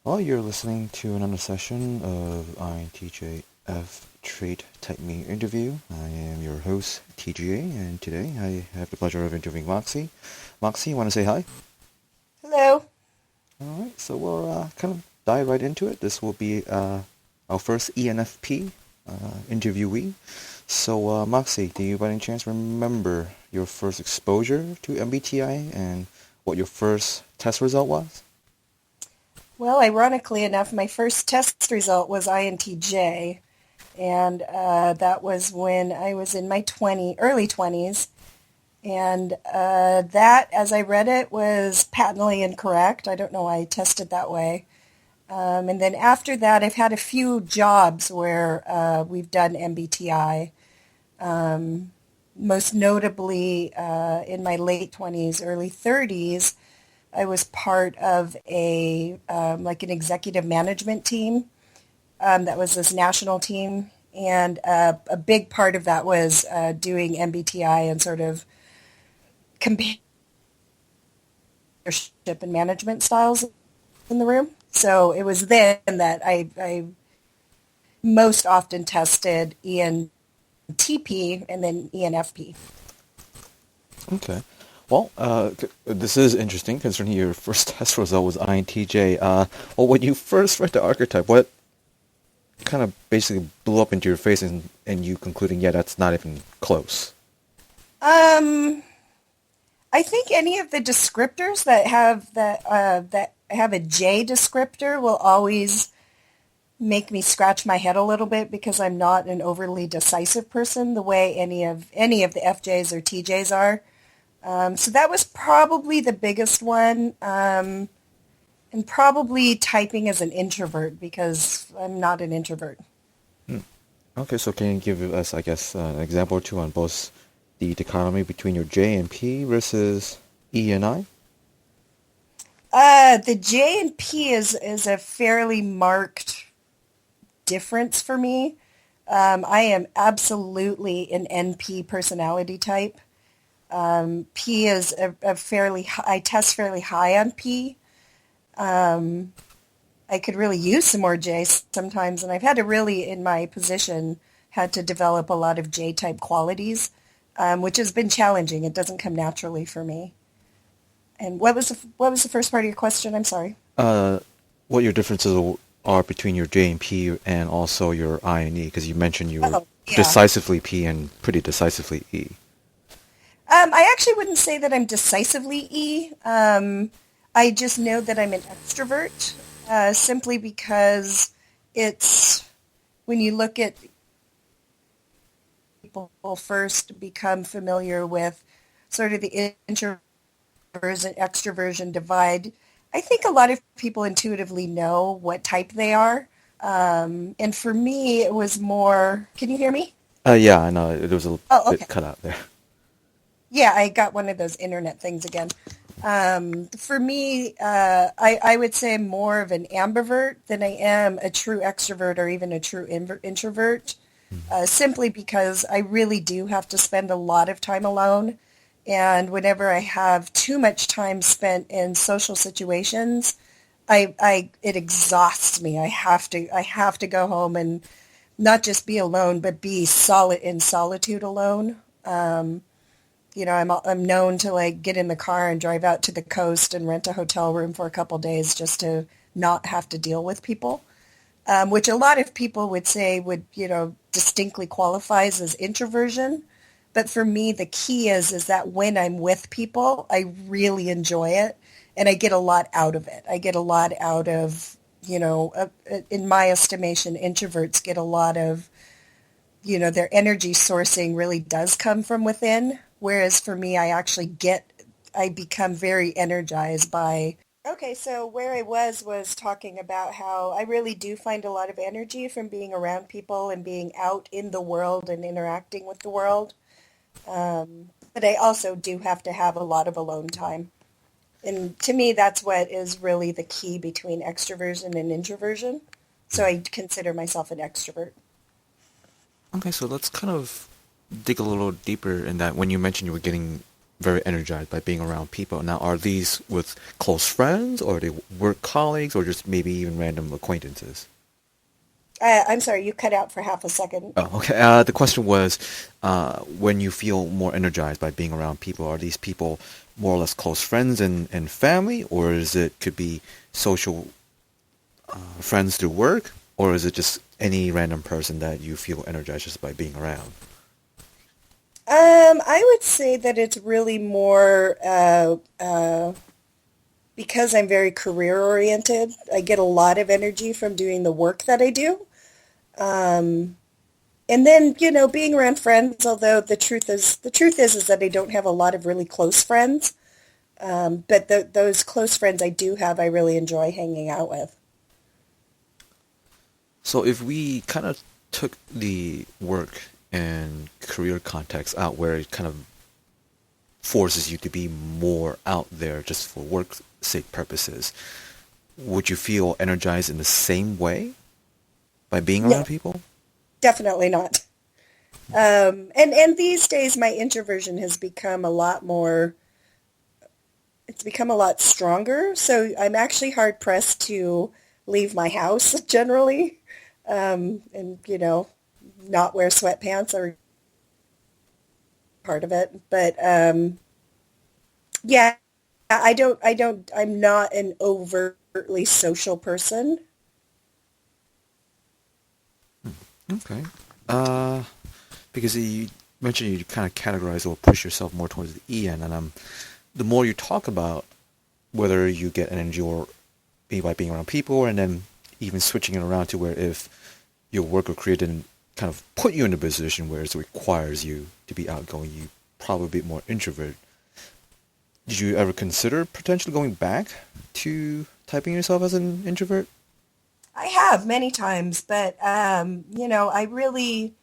Well, you're listening to another session of INTJf Trait Type Me interview. I am your host, TGA, and today I have the pleasure of interviewing Moxie. Moxie, you want to say hi? Hello. Alright, so we'll kind of dive right into it. This will be our first ENFP interviewee. So, Moxie, do you by any chance remember your first exposure to MBTI and what your first test result was? Well, ironically enough, my first test result was INTJ, and that was when I was in my early 20s. And that, as I read it, was patently incorrect. I don't know why I tested that way. And then after that, I've had a few jobs where we've done MBTI. Most notably, in my late 20s, early 30s, I was part of a like an executive management team that was this national team, and a big part of that was doing MBTI and sort of compare leadership and management styles in the room. So it was then that I most often tested ENTP and then ENFP. Okay. Well, this is interesting concerning your first test result was INTJ. Well, when you first read the archetype, what kind of basically blew up into your face and you concluding, yeah, that's not even close? Um, I think any of the descriptors that have a J descriptor will always make me scratch my head a little bit because I'm not an overly decisive person the way any of the FJs or TJs are. So that was probably the biggest one, and probably typing as an introvert because I'm not an introvert. Hmm. Okay, so can you give us, I guess, an example or two on both the dichotomy between your J and P versus E and I? The J and P is a fairly marked difference for me. I am absolutely an NP personality type. P is a fairly I test fairly high on P. Um, I could really use some more J sometimes, and I've had to really, in my position, had to develop a lot of J type qualities, which has been challenging. It doesn't come naturally for me. And what was the first part of your question? I'm sorry. Uh, what your differences are between your J and P and also your I and E, because you mentioned you were Oh, yeah. decisively P and pretty decisively E. I actually wouldn't say that I'm decisively E. I just know that I'm an extrovert, simply because it's when you look at people first become familiar with sort of the introversion extroversion divide. I think a lot of people intuitively know what type they are. And for me, it was more, can you hear me? Yeah, I know it was a Oh, bit okay. cut out there. Yeah, I got one of those internet things again. For me, I would say I'm more of an ambivert than I am a true extrovert or even a true introvert, simply because I really do have to spend a lot of time alone. And whenever I have too much time spent in social situations, it exhausts me. I have to go home and not just be alone, but be solid in solitude alone. I'm known to like get in the car and drive out to the coast and rent a hotel room for a couple days just to not have to deal with people, which a lot of people would say would, distinctly qualifies as introversion. But for me, the key is that when I'm with people, I really enjoy it and I get a lot out of it. I get a lot out of, in my estimation, introverts get a lot of, their energy sourcing really does come from within. Whereas for me, I become very energized by. Okay, so where I was talking about how I really do find a lot of energy from being around people and being out in the world and interacting with the world. But I also do have to have a lot of alone time. And to me, that's what is really the key between extroversion and introversion. So I consider myself an extrovert. Okay, so let's kind of dig a little deeper in that when you mentioned you were getting very energized by being around people. Now, are these with close friends, or are they work colleagues, or just maybe even random acquaintances? I'm sorry, you cut out for half a second. Oh, okay. The question was, when you feel more energized by being around people, are these people more or less close friends and family, or is it could be social friends through work, or is it just any random person that you feel energized just by being around? I would say that it's really more because I'm very career oriented. I get a lot of energy from doing the work that I do. Um, and then, being around friends, although the truth is that I don't have a lot of really close friends. But those close friends I do have, I really enjoy hanging out with. So if we kind of took the work and career context out where it kind of forces you to be more out there just for work sake purposes, would you feel energized in the same way by being around No, people? definitely not. And these days my introversion has become a lot more, it's become a lot stronger. So I'm actually hard pressed to leave my house generally, and, not wear sweatpants are part of it. But, yeah, I'm not an overtly social person. Okay. Uh, because you mentioned you kind of categorize or push yourself more towards the EN, and the more you talk about whether you get energy or be by being around people, and then even switching it around to where if your work or career didn't kind of put you in a position where it requires you to be outgoing, you probably be more introvert. Did you ever consider potentially going back to typing yourself as an introvert? I have many times, but I really,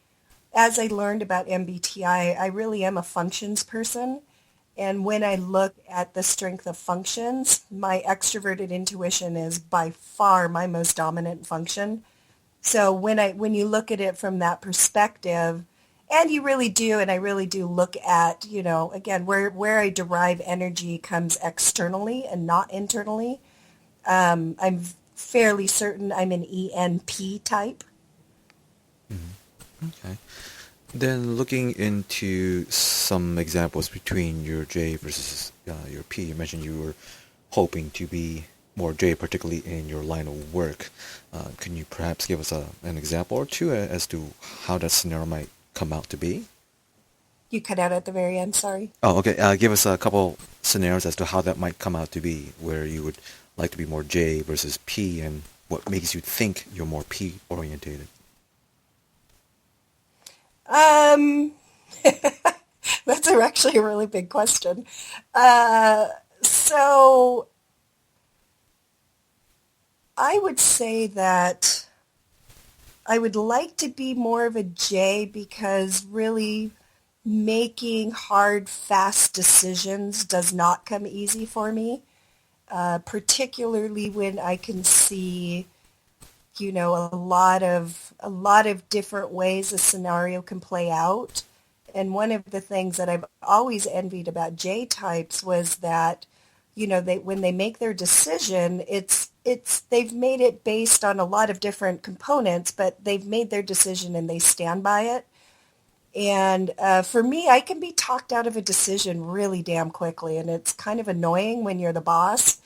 as I learned about MBTI, I really am a functions person. And when I look at the strength of functions, my extroverted intuition is by far my most dominant function. So when you look at it from that perspective, and you really do, and I really do look at, again, where I derive energy comes externally and not internally. I'm fairly certain I'm an ENP type. Okay. Then looking into some examples between your J versus your P, you mentioned you were hoping to be more J, particularly in your line of work. Can you perhaps give us an example or two as to how that scenario might come out to be? You cut out at the very end, sorry. Oh, okay. Give us a couple scenarios as to how that might come out to be, where you would like to be more J versus P, and what makes you think you're more P orientated. Um, that's actually a really big question. Uh, so I would say that I would like to be more of a J because really making hard, fast decisions does not come easy for me, particularly when I can see, a lot of different ways a scenario can play out. And one of the things that I've always envied about J types was that, they when they make their decision, it's they've made it based on a lot of different components, but they've made their decision and they stand by it. And for me, I can be talked out of a decision really damn quickly, and it's kind of annoying when you're the boss,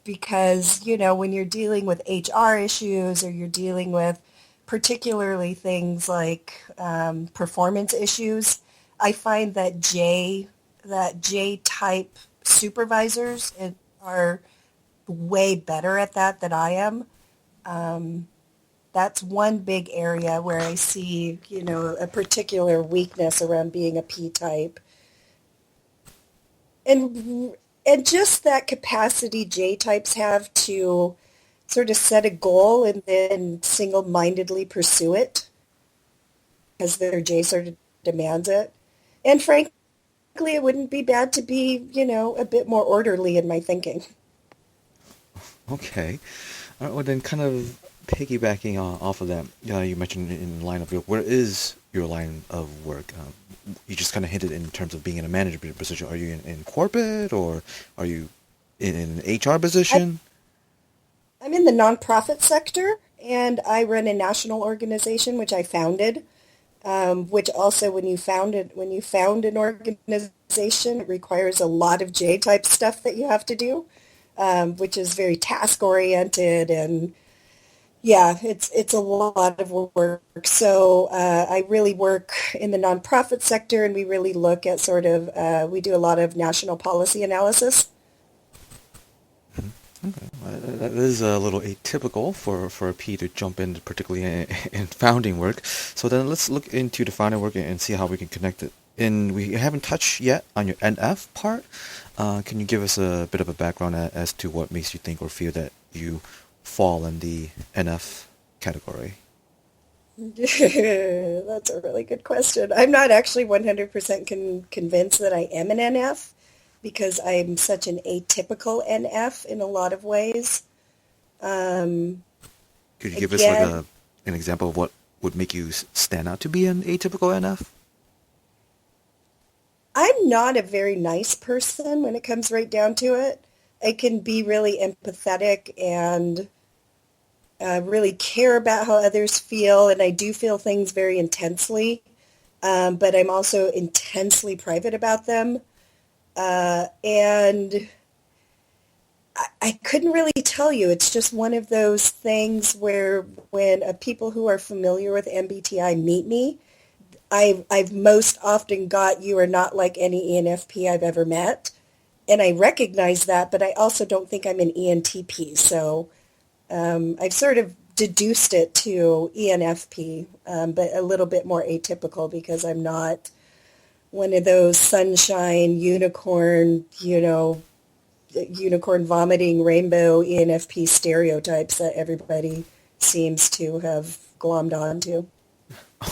because, when you're dealing with HR issues or you're dealing with particularly things like performance issues, I find that J type supervisors are way better at that than I am. Um, that's one big area where I see, a particular weakness around being a P type. And and just that capacity J types have to sort of set a goal and then single-mindedly pursue it because their J sort of demands it. And frankly, it wouldn't be bad to be, a bit more orderly in my thinking. Okay. All right, well then kind of piggybacking off of that, you mentioned in line of work. Where is your line of work? You just kind of hinted in terms of being in a management position. Are you in corporate or are you in an HR I, position? I'm in the nonprofit sector, and I run a national organization which I founded. Which also, when you found an organization, it requires a lot of J-type stuff that you have to do, which is very task oriented, and yeah, it's a lot of work. So I really work in the nonprofit sector, and we really look at we do a lot of national policy analysis. Okay. That is a little atypical for a P to jump in, particularly in founding work. So then let's look into the founding work and see how we can connect it. And we haven't touched yet on your NF part. Can you give us a bit of a background as to what makes you think or feel that you fall in the NF category? That's a really good question. I'm not actually 100% convinced that I am an NF because I'm such an atypical NF in a lot of ways. Um, Could you give us like Again, an example of what would make you stand out to be an atypical NF? I'm not a very nice person when it comes right down to it. I can be really empathetic and really care about how others feel, and I do feel things very intensely, but I'm also intensely private about them. And I couldn't really tell you. It's just one of those things where when people who are familiar with MBTI meet me, I've most often got you are not like any ENFP I've ever met. And I recognize that, but I also don't think I'm an ENTP. So I've sort of deduced it to ENFP, but a little bit more atypical because I'm not one of those sunshine unicorn, unicorn vomiting rainbow ENFP stereotypes that everybody seems to have glommed onto.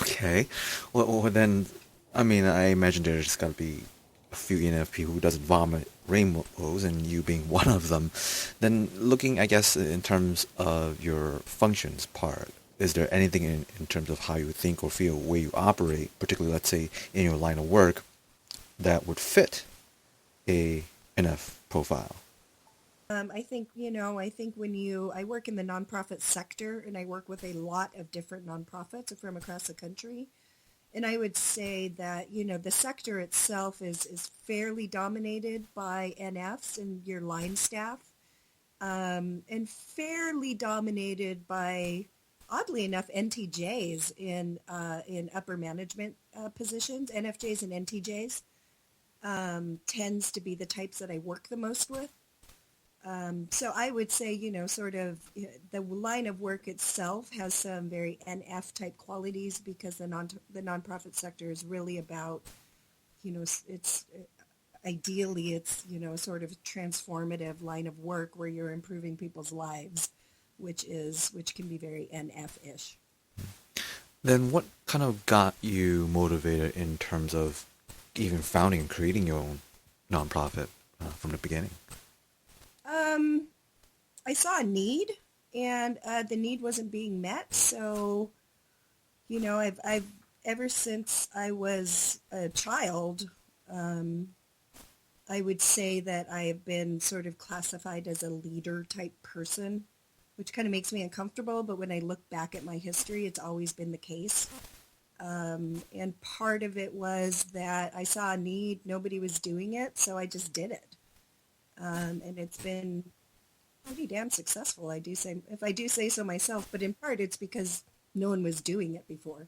Okay. Well, then, I mean, I imagine there's got to be a few ENFP who doesn't vomit rainbows, and you being one of them. Then, looking, I guess, in terms of your functions part, is there anything in terms of how you think or feel, where you operate, particularly, let's say, in your line of work, that would fit a NF profile? I think I work in the nonprofit sector and I work with a lot of different nonprofits from across the country. And I would say that, the sector itself is fairly dominated by NFs and your line staff, and fairly dominated by, oddly enough, NTJs in upper management positions. NFJs and NTJs tends to be the types that I work the most with. So I would say, the line of work itself has some very NF type qualities because the nonprofit sector is really about, it's ideally it's, sort of transformative line of work where you're improving people's lives, which can be very NF-ish. Then what kind of got you motivated in terms of even founding and creating your own nonprofit from the beginning? Um, I saw a need, and the need wasn't being met. So, I've ever since I was a child, um, I would say that I have been sort of classified as a leader type person, which kind of makes me uncomfortable. But when I look back at my history, it's always been the case. And part of it was that I saw a need, nobody was doing it, so I just did it. And it's been pretty damn successful, I do say, if I do say so myself, but in part it's because no one was doing it before.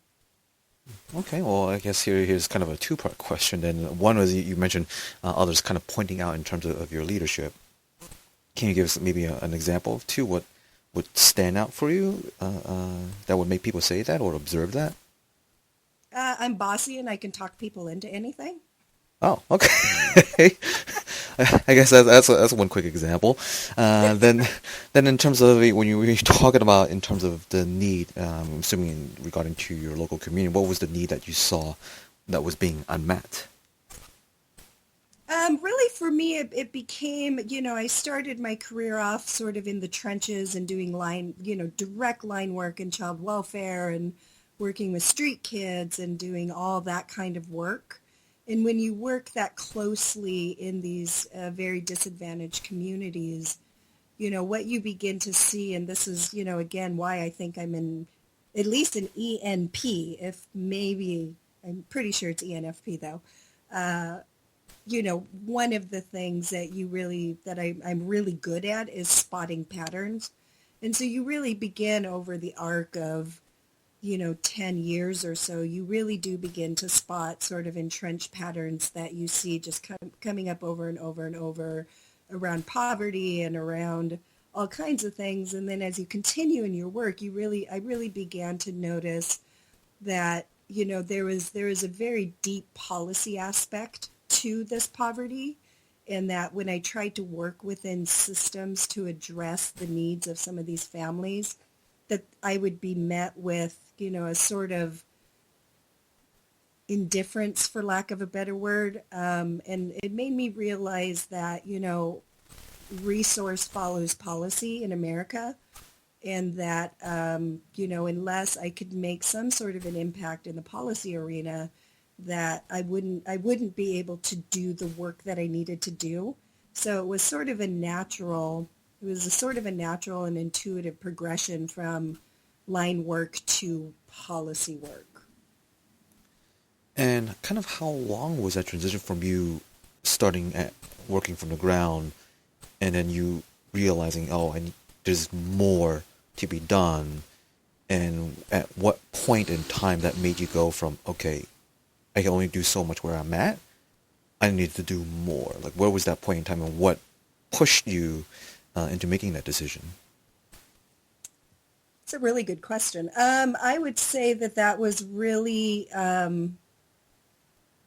Okay, well, I guess here's kind of a two-part question then. One was you mentioned others kind of pointing out in terms of your leadership. Can you give us maybe an example of two? What would stand out for you that would make people say that or observe that? I'm bossy and I can talk people into anything. Oh, okay. I guess that's one quick example. Then in terms of when you're talking about in terms of the need, I'm assuming regarding to your local community, what was the need that you saw that was being unmet? Really, for me, it became, I started my career off sort of in the trenches and doing direct line work in child welfare and working with street kids and doing all that kind of work. And when you work that closely in these very disadvantaged communities, what you begin to see, and this is, again, why I think I'm in at least an ENP, if maybe, I'm pretty sure it's ENFP though. Uh, one of the things I'm really good at is spotting patterns. And so you really begin over the arc of, 10 years or so, you really do begin to spot sort of entrenched patterns that you see just coming up over and over and over around poverty and around all kinds of things. And then as you continue in your work, I really began to notice that there is a very deep policy aspect to this poverty, and that when I tried to work within systems to address the needs of some of these families, that I would be met with a sort of indifference, for lack of a better word, and it made me realize that resource follows policy in America, and that unless I could make some sort of an impact in the policy arena, that I wouldn't be able to do the work that I needed to do. So it was a sort of a natural and intuitive progression from line work to policy work. And kind of how long was that transition from you starting at working from the ground and then you realizing, oh, there's more to be done, and at what point in time that made you go from, okay, I can only do so much where I'm at, I need to do more? Like, where was that point in time, and what pushed you into making that decision? It's a really good question. I would say that was really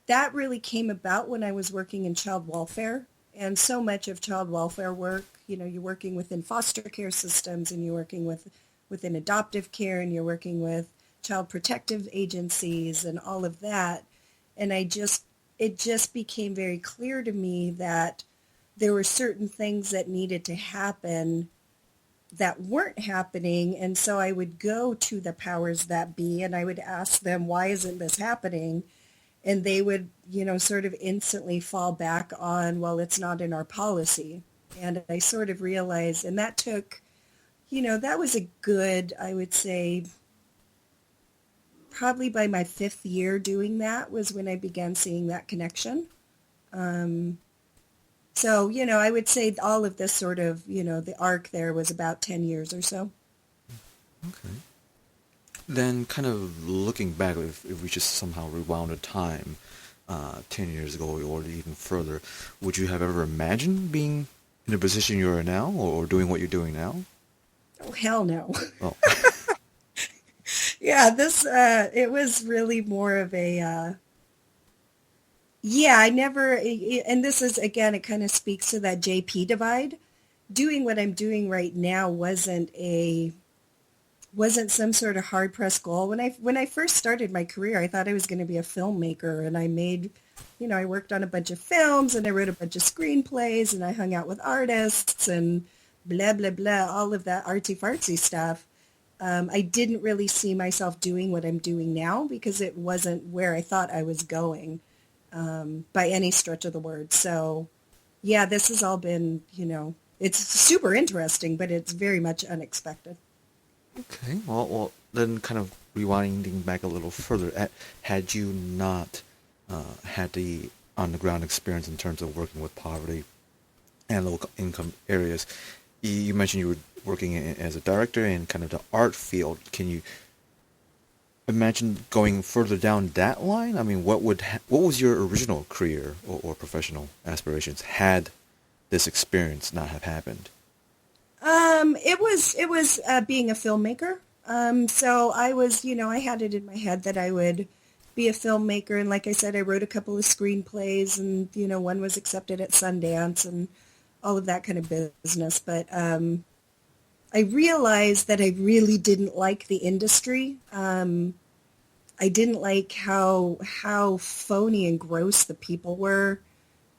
that really came about when I was working in child welfare. And so much of child welfare work, you're working within foster care systems, and you're working within adoptive care, and you're working with child protective agencies and all of that. And it just became very clear to me that there were certain things that needed to happen that weren't happening. And so I would go to the powers that be and I would ask them, why isn't this happening? And they would, sort of instantly fall back on, well, it's not in our policy. And I sort of realized, and that took, that was a good, I would say, probably by my 5th year doing that was when I began seeing that connection. So, I would say all of this sort of, the arc there was about 10 years or so. Okay. Then kind of looking back, if we just somehow rewound a time 10 years ago or even further, would you have ever imagined being in the position you're in now, or doing what you're doing now? Oh, hell no. Oh. Yeah, it was really more of a, yeah, I never, and this is, again, it kind of speaks to that JP divide. Doing what I'm doing right now wasn't some sort of hard pressed goal. When I first started my career, I thought I was going to be a filmmaker, and I worked on a bunch of films, and I wrote a bunch of screenplays, and I hung out with artists and blah blah blah, all of that artsy fartsy stuff. I didn't really see myself doing what I'm doing now because it wasn't where I thought I was going by any stretch of the word. So, yeah, this has all been, it's super interesting, but it's very much unexpected. Okay. Well, then kind of rewinding back a little further, had you not had the on-the-ground experience in terms of working with poverty and low-income areas, you mentioned you were working as a director in kind of the art field. Can you imagine going further down that line? I mean, what was your original career or professional aspirations had this experience not have happened? It was being a filmmaker. So I was, I had it in my head that I would be a filmmaker. And like I said, I wrote a couple of screenplays, and, one was accepted at Sundance and all of that kind of business. But I realized that I really didn't like the industry. I didn't like how phony and gross the people were.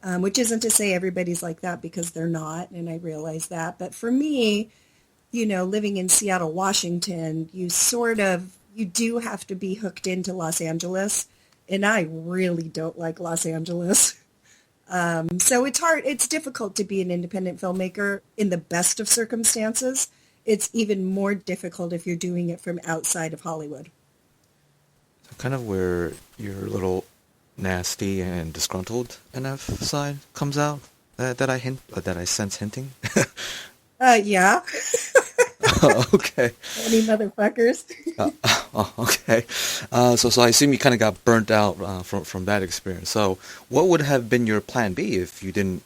which isn't to say everybody's like that because they're not, and I realize that. But for me, living in Seattle, Washington, you do have to be hooked into Los Angeles, and I really don't like Los Angeles. So it's hard, it's difficult to be an independent filmmaker in the best of circumstances. It's even more difficult if you're doing it from outside of Hollywood. So kind of where your little nasty and disgruntled NF side comes out that I sense hinting. Yeah. Okay. Any motherfuckers. Okay. So I assume you kind of got burnt out from that experience. So what would have been your plan B if you didn't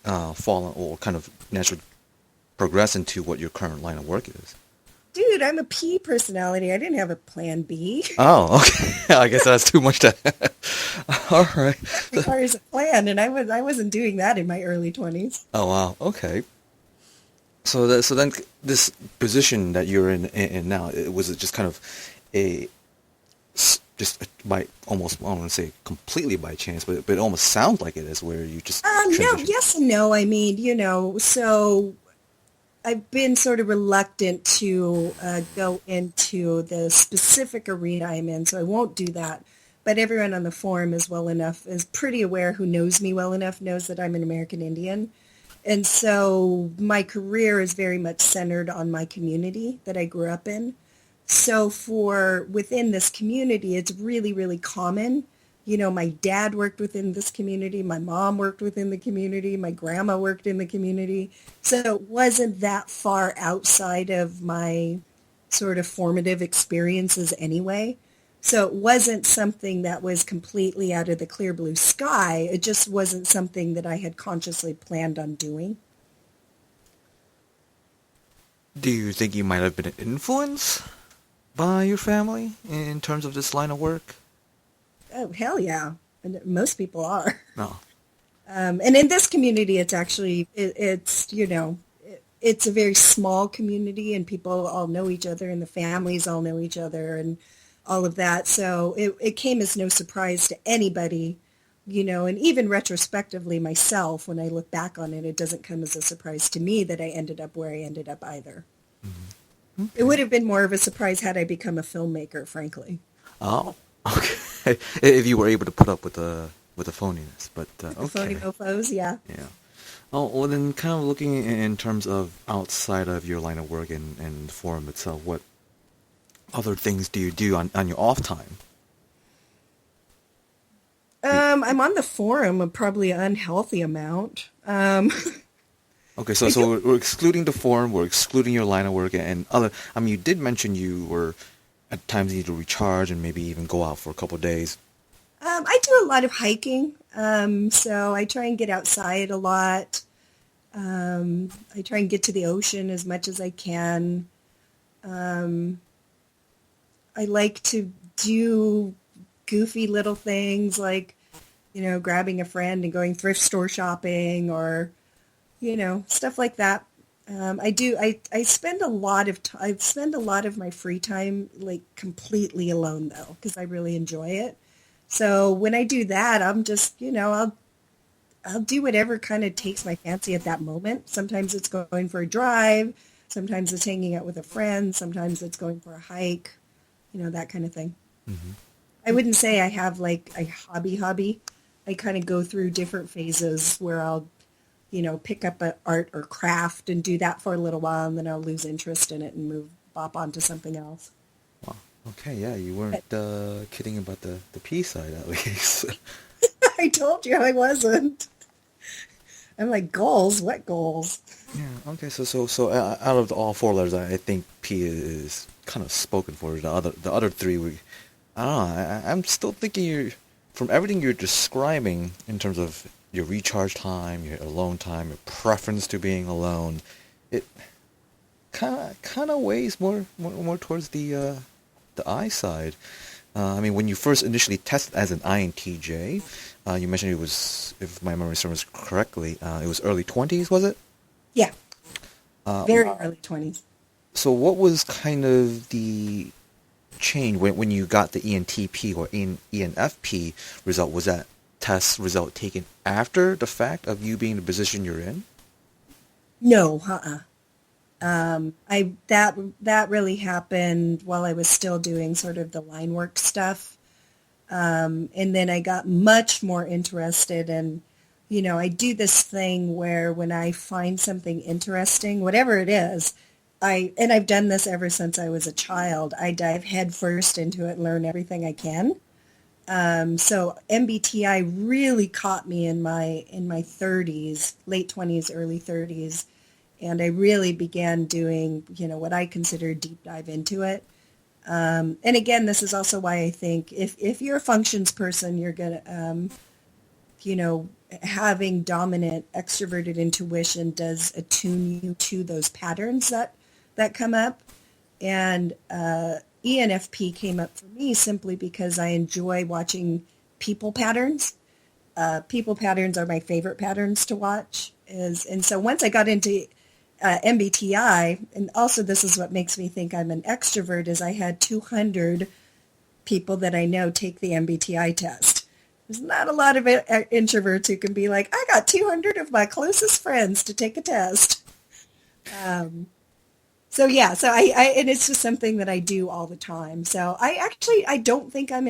fall or kind of naturally progress into what your current line of work is? Dude, I'm a P personality. I didn't have a plan B. Oh, okay. I guess that's too much to... All right. It requires a plan, and I wasn't doing that in my early 20s. Oh, wow. Okay. So then this position that you're in now, was it just kind of just by almost, I don't want to say completely by chance, but it almost sounds like it is where you just No, transition. yes and no. I mean, so I've been sort of reluctant to go into the specific arena I'm in, so I won't do that. But everyone on the forum is pretty aware, who knows me well enough, knows that I'm an American Indian. And so my career is very much centered on my community that I grew up in. So within this community, it's really, really common. My dad worked within this community. My mom worked within the community. My grandma worked in the community. So it wasn't that far outside of my sort of formative experiences anyway. So it wasn't something that was completely out of the clear blue sky. It just wasn't something that I had consciously planned on doing. Do you think you might have been influenced by your family in terms of this line of work? Oh, hell yeah. And most people are. No. And in this community, it's actually, it's a very small community, and people all know each other, and the families all know each other, and all of that. So it came as no surprise to anybody, and even retrospectively myself, when I look back on it, it doesn't come as a surprise to me that I ended up where I ended up either. Mm-hmm. Okay. It would have been more of a surprise had I become a filmmaker, frankly. Oh, okay. If you were able to put up with the phoniness, but The okay. phony mofos, yeah. Yeah. Oh, well then kind of looking in terms of outside of your line of work and the forum itself, what other things do you do on your off time? I'm on the forum, probably an unhealthy amount. Okay, so I so do. we're excluding the forum, we're excluding your line of work and other. I mean, you did mention you were at times need to recharge and maybe even go out for a couple of days. I do a lot of hiking, so I try and get outside a lot. I try and get to the ocean as much as I can. Um, I like to do goofy little things like, grabbing a friend and going thrift store shopping, or, stuff like that. I spend a lot of I spend a lot of my free time like completely alone though, because I really enjoy it. So when I do that, I'm just, I'll do whatever kind of takes my fancy at that moment. Sometimes it's going for a drive. Sometimes it's hanging out with a friend. Sometimes it's going for a hike, that kind of thing. Hmm. I wouldn't say I have like a hobby. I kind of go through different phases where I'll, pick up an art or craft and do that for a little while, and then I'll lose interest in it and bop onto something else. Wow. Okay, yeah, you weren't kidding about the P side at least. I told you I wasn't. I'm like, goals? What goals? Yeah. Okay. So out of all four letters, I think P is kind of spoken for. The other three, I don't know. I'm still thinking from everything you're describing in terms of your recharge time, your alone time, your preference to being alone, it kind of weighs more towards the I side. I mean, when you first initially tested as an INTJ, you mentioned it was, if my memory serves correctly, it was early 20s, was it? Yeah, Uh, very early 20s. so what was kind of the change when you got the ENTP or ENFP result? Was that test result taken after the fact of you being in the position you're in? No, I that really happened while I was still doing sort of the line work stuff. And then I got much more interested and, I do this thing where when I find something interesting, whatever it is, and I've done this ever since I was a child, I dive headfirst into it and learn everything I can. So MBTI really caught me in my 30s, late 20s, early 30s, and I really began doing, what I consider a deep dive into it. And again, this is also why I think if you're a functions person, you're gonna, you know, having dominant extroverted intuition does attune you to those patterns that come up. And ENFP came up for me simply because I enjoy watching people patterns. People patterns are my favorite patterns to watch. And so once I got into MBTI, and also this is what makes me think I'm an extrovert, is I had 200 people that I know take the MBTI test. There's not a lot of introverts who can be like, I got 200 of my closest friends to take a test. So yeah, so I and it's just something that I do all the time. So I don't think I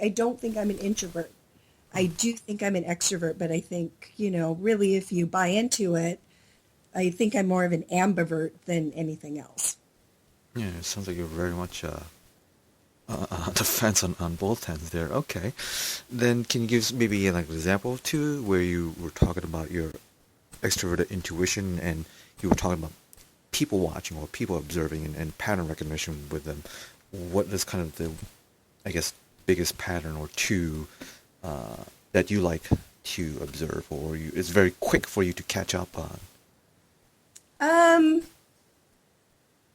don't think I'm an introvert. I do think I'm an extrovert, but I think, really if you buy into it, I think I'm more of an ambivert than anything else. Yeah, it sounds like you're very much on the fence on both ends there. Okay. Then can you give us maybe like an example or two where you were talking about your extroverted intuition and you were talking about people watching or people observing and pattern recognition with them? What is kind of the, I guess, biggest pattern or two that you like to observe or it's very quick for you to catch up on? Um,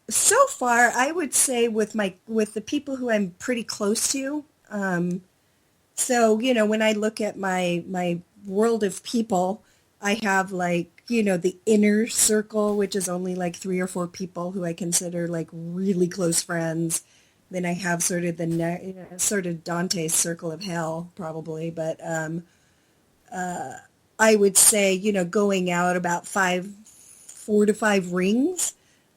so far, I would say with the people who I'm pretty close to. So when I look at my world of people, I have like the inner circle, which is only like 3 or 4 people who I consider like really close friends. Then I have sort of sort of Dante's circle of hell, probably, but I would say going out about 4 to 5 rings.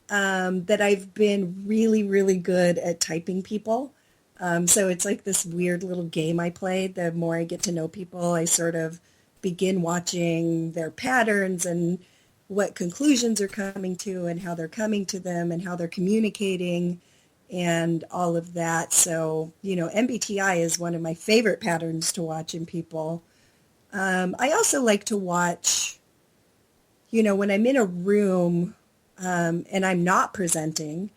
That I've been really, really good at typing people. So it's like this weird little game I play. The more I get to know people, I sort of begin watching their patterns and what conclusions are coming to and how they're coming to them and how they're communicating and all of that. So, MBTI is one of my favorite patterns to watch in people. I also like to watch, when I'm in a room and I'm not presenting,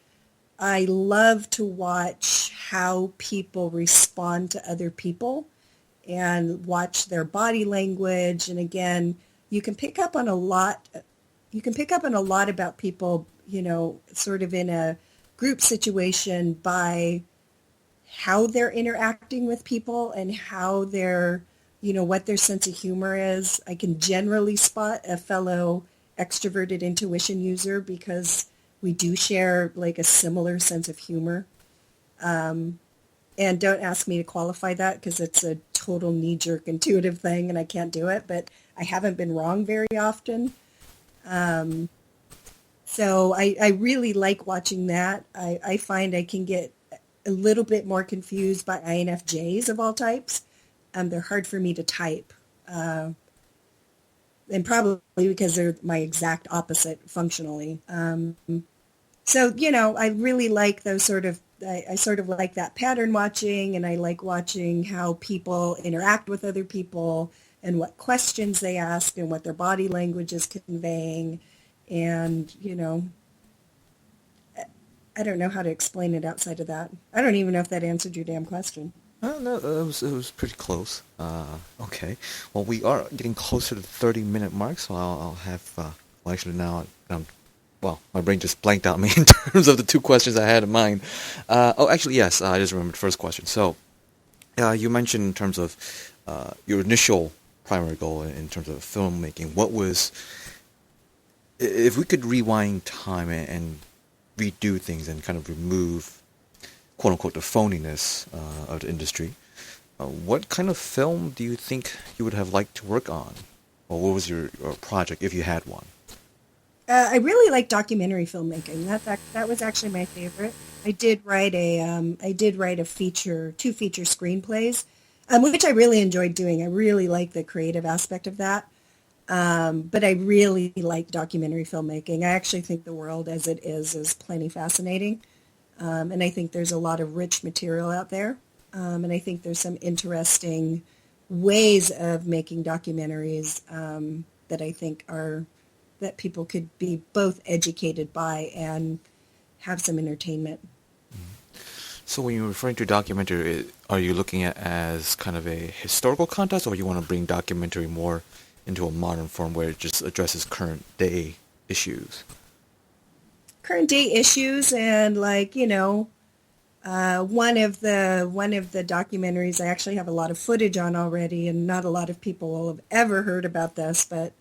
I love to watch how people respond to other people and watch their body language. And again, you can pick up on a lot. You can pick up on a lot about people, sort of in a group situation by how they're interacting with people and how they're, what their sense of humor is. I can generally spot a fellow extroverted intuition user because we do share like a similar sense of humor. And don't ask me to qualify that because it's a total knee-jerk intuitive thing and I can't do it, but I haven't been wrong very often. So I really like watching that. I find I can get a little bit more confused by INFJs of all types. They're hard for me to type. And probably because they're my exact opposite functionally. So, I really like those I sort of like that pattern watching, and I like watching how people interact with other people and what questions they ask and what their body language is conveying. And, I don't know how to explain it outside of that. I don't even know if that answered your damn question. No, it was pretty close. Okay. Well, we are getting closer to the 30-minute mark, so I'll have, well, actually now, well, my brain just blanked out me in terms of the 2 questions I had in mind. Oh, actually, yes, I just remembered the first question. So, you mentioned in terms of your initial primary goal in terms of filmmaking, what was, if we could rewind time and redo things and kind of remove quote unquote the phoniness of the industry, What kind of film do you think you would have liked to work on? Or what was your project if you had one? I really like documentary filmmaking. That was actually my favorite. I did write a two feature screenplays, which I really enjoyed doing. I really like the creative aspect of that. But I really like documentary filmmaking. I actually think the world as it is plenty fascinating. And I think there's a lot of rich material out there. And I think there's some interesting ways of making documentaries that I think are that people could be both educated by and have some entertainment. So when you're referring to documentary, are you looking at as kind of a historical context, or you want to bring documentary more into a modern form where it just addresses current day issues? Current day issues and one of the documentaries I actually have a lot of footage on already, and not a lot of people will have ever heard about this, but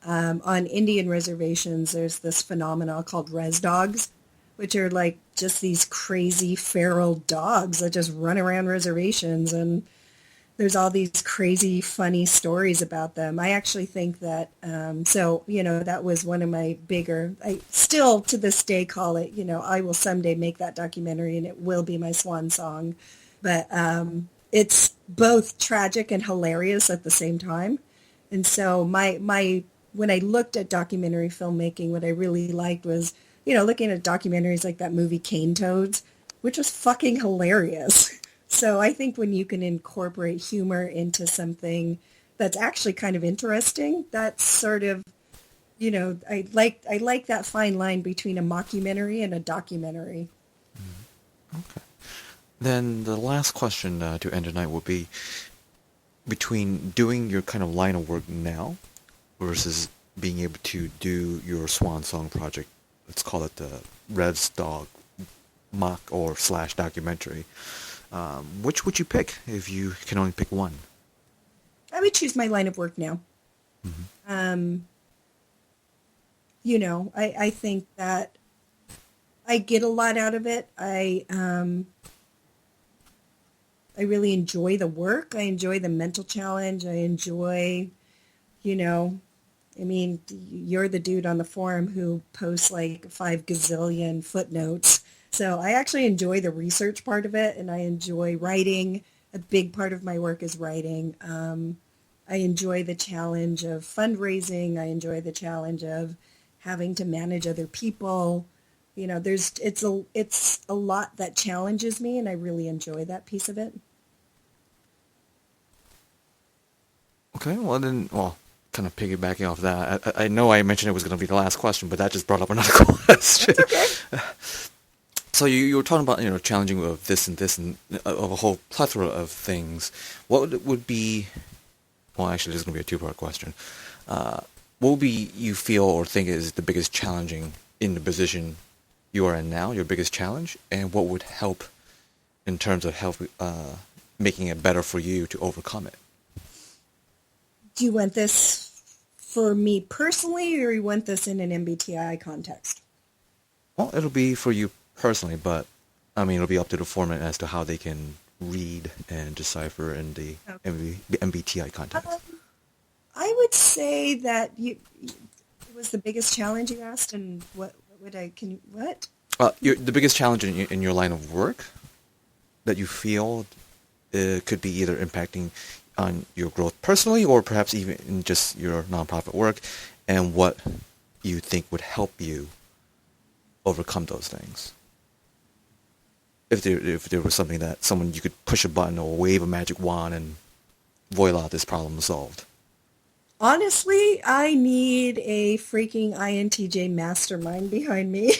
on Indian reservations, there's this phenomenon called res dogs, which are like just these crazy feral dogs that just run around reservations, and there's all these crazy, funny stories about them. I actually think that, that was one of my I still to this day call it, I will someday make that documentary and it will be my swan song. But it's both tragic and hilarious at the same time. And so when I looked at documentary filmmaking, what I really liked was, looking at documentaries like that movie Cane Toads, which was fucking hilarious. So I think when you can incorporate humor into something that's actually kind of interesting, that's sort of, I like that fine line between a mockumentary and a documentary. Okay. Then the last question to end tonight would be between doing your kind of line of work now versus being able to do your swan song project. Let's call it the Rev's Dog mock or slash documentary. Which would you pick if you can only pick one? I would choose my line of work now. Mm-hmm. I think that I get a lot out of it. I really enjoy the work. I enjoy the mental challenge. I enjoy, you know, I mean, you're the dude on the forum who posts like 5 gazillion footnotes. So I actually enjoy the research part of it, and I enjoy writing. A big part of my work is writing. I enjoy the challenge of fundraising. I enjoy the challenge of having to manage other people. It's a lot that challenges me, and I really enjoy that piece of it. Okay, well, kind of piggybacking off that, I know I mentioned it was going to be the last question, but that just brought up another question. That's okay. So you were talking about, challenging of this and of a whole plethora of things. What would be, well, actually, this is going to be a two-part question. What would be you feel or think is the biggest challenging in the position you are in now, your biggest challenge, and what would help in terms of making it better for you to overcome it? Do you want this for me personally, or you want this in an MBTI context? Well, it'll be for you personally, but I mean, it'll be up to the foreman as to how they can read and decipher in the MBTI context. I would say that it was the biggest challenge you asked, and what what? The biggest challenge in your line of work that you feel could be either impacting on your growth personally or perhaps even in just your nonprofit work, and what you think would help you overcome those things. If there was something that someone you could push a button or wave a magic wand and voila, this problem is solved. Honestly, I need a freaking INTJ mastermind behind me.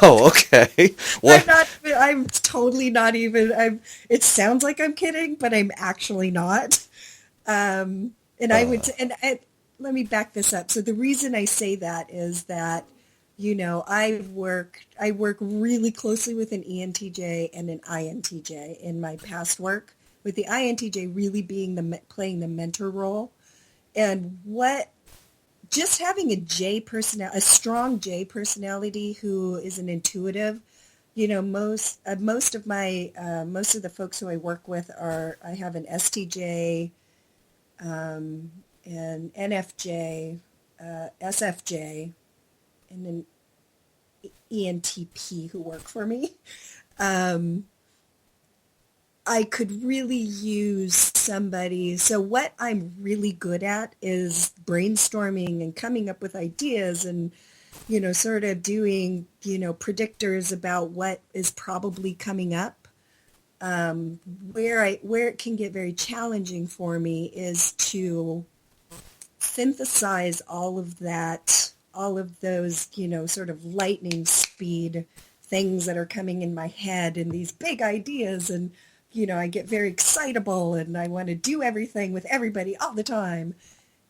Oh, okay. What? I'm totally not even, it sounds like I'm kidding, but I'm actually not. And let me back this up. So the reason I say that is that, I work really closely with an ENTJ and an INTJ in my past work, with the INTJ really being playing the mentor role. And just having a strong J personality who is an intuitive, most of the folks who I work with I have an STJ, an NFJ, SFJ, and an ENTP who work for me. Um, I could really use somebody. So what I'm really good at is brainstorming and coming up with ideas and, sort of doing, predictors about what is probably coming up. Where it can get very challenging for me is to synthesize all of those, sort of lightning speed things that are coming in my head and these big ideas. And, I get very excitable and I want to do everything with everybody all the time.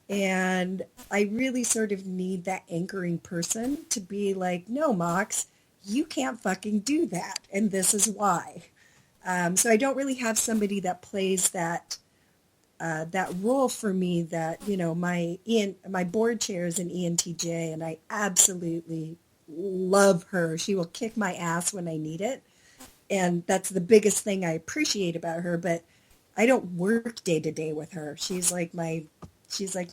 And I really sort of need that anchoring person to be like, no, Mox, you can't fucking do that. And this is why. So I don't really have somebody that plays that role for me. That my board chair is an ENTJ, and I absolutely love her. She will kick my ass when I need it, and that's the biggest thing I appreciate about her. But I don't work day to day with her. She's like my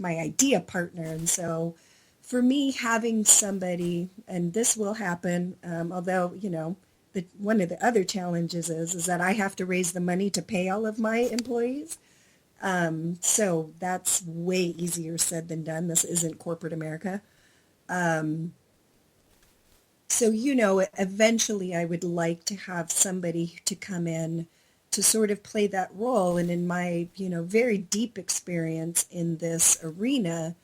idea partner, and so for me having somebody, and this will happen, although one of the other challenges is that I have to raise the money to pay all of my employees. So that's way easier said than done. This isn't corporate America. So, eventually I would like to have somebody to come in to sort of play that role. And in my, very deep experience in this arena,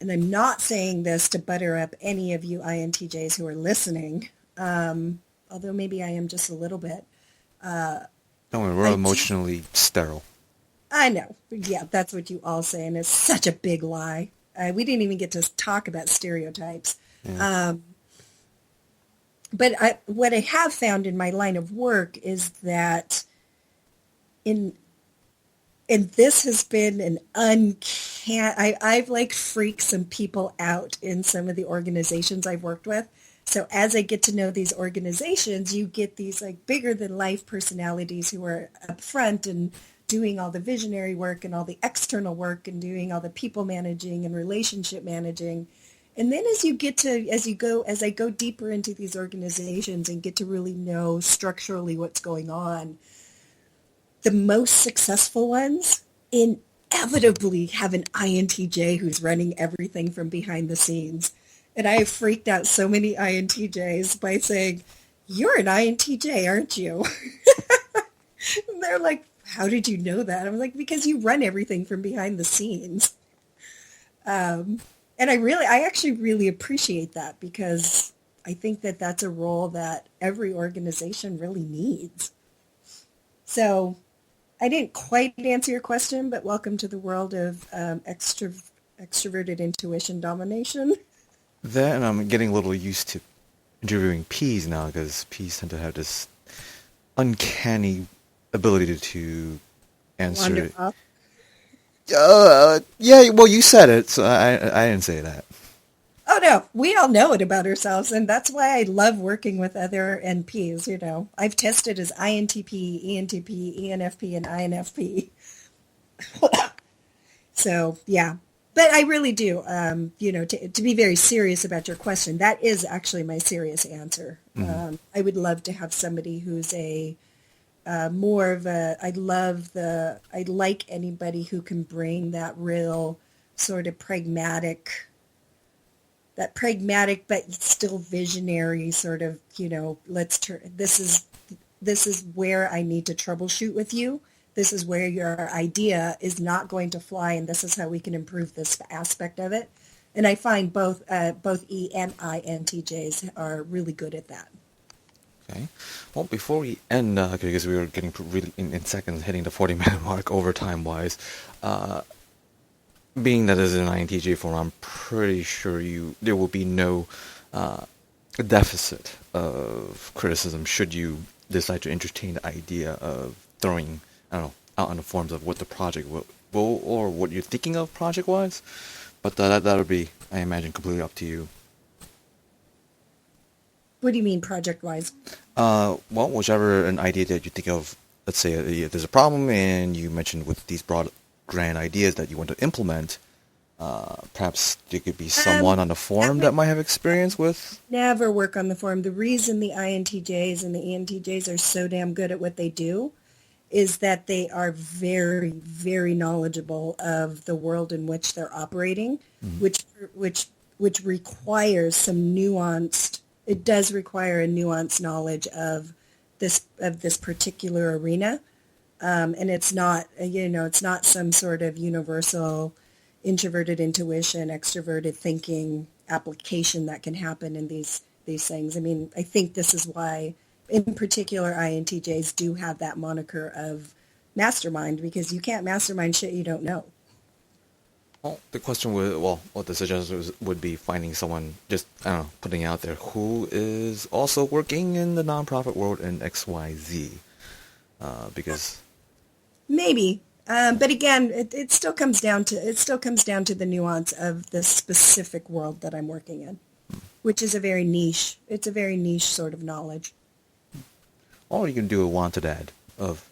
and I'm not saying this to butter up any of you INTJs who are listening, although maybe I am just a little bit. Don't worry, we're emotionally sterile. I know. Yeah, that's what you all say, and it's such a big lie. We didn't even get to talk about stereotypes. Yeah. But what I have found in my line of work is that and this has been an I've like freaked some people out in some of the organizations I've worked with. So as I get to know these organizations, you get these like bigger than life personalities who are up front and doing all the visionary work and all the external work and doing all the people managing and relationship managing. And then as I go deeper into these organizations and get to really know structurally what's going on, the most successful ones inevitably have an INTJ who's running everything from behind the scenes. And I have freaked out so many INTJs by saying, you're an INTJ, aren't you? And they're like, how did you know that? I'm like, because you run everything from behind the scenes. And I actually really appreciate that, because I think that that's a role that every organization really needs. So I didn't quite answer your question, but welcome to the world of extroverted intuition domination. That, and I'm getting a little used to interviewing Ps now, because Ps tend to have this uncanny ability to answer. Wonderful. Yeah, well, you said it, so I didn't say that. Oh no, we all know it about ourselves, and that's why I love working with other NPs. I've tested as INTP, ENTP, ENFP, and INFP. So yeah, but I really do. To be very serious about your question, that is actually my serious answer. Mm-hmm. I would love to have somebody who's more of a. I like anybody who can bring that real sort of pragmatic but still visionary sort of, this is where I need to troubleshoot with you. This is where your idea is not going to fly, and this is how we can improve this aspect of it. And I find both E and I NTJs are really good at that. Okay. Well, before we end, because we were getting really in seconds hitting the 40-minute mark overtime-wise, being that as an INTJ form, I'm pretty sure there will be no deficit of criticism should you decide to entertain the idea of throwing, I don't know, out on the forms of what the project will or what you're thinking of project-wise. But that'll be, I imagine, completely up to you. What do you mean project-wise? Well, whichever an idea that you think of, let's say there's a problem and you mentioned with these broad, grand ideas that you want to implement, perhaps there could be someone on the I forum would that might have experience with. never work on the forum. The reason the INTJs and the ENTJs are so damn good at what they do is that they are very, very knowledgeable of the world in which they're operating, Mhm. which requires some nuanced. It does require a nuanced knowledge of this particular arena, and it's not it's not some sort of universal introverted intuition, extroverted thinking application that can happen in these things. I mean, I think this is why, in particular, INTJs do have that moniker of mastermind, because you can't mastermind shit you don't know. Well, the question would, well, what the suggestion would be finding someone, just, I don't know, putting out there who is also working in the nonprofit world in XYZ. Because, Maybe, but again, it still comes down to the nuance of the specific world that I'm working in, which is a very niche. It's a very niche sort of knowledge. or you can do a wanted ad of,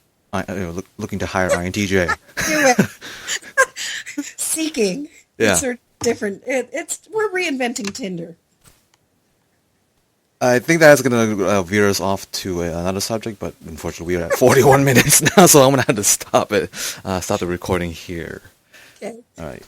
looking to hire INTJ. Do it. Seeking. Yeah. It's sort of different. We're reinventing Tinder. I think that's going to veer us off to another subject, but unfortunately we are at 41 minutes now, so I'm going to have to stop the recording here. Okay. All right.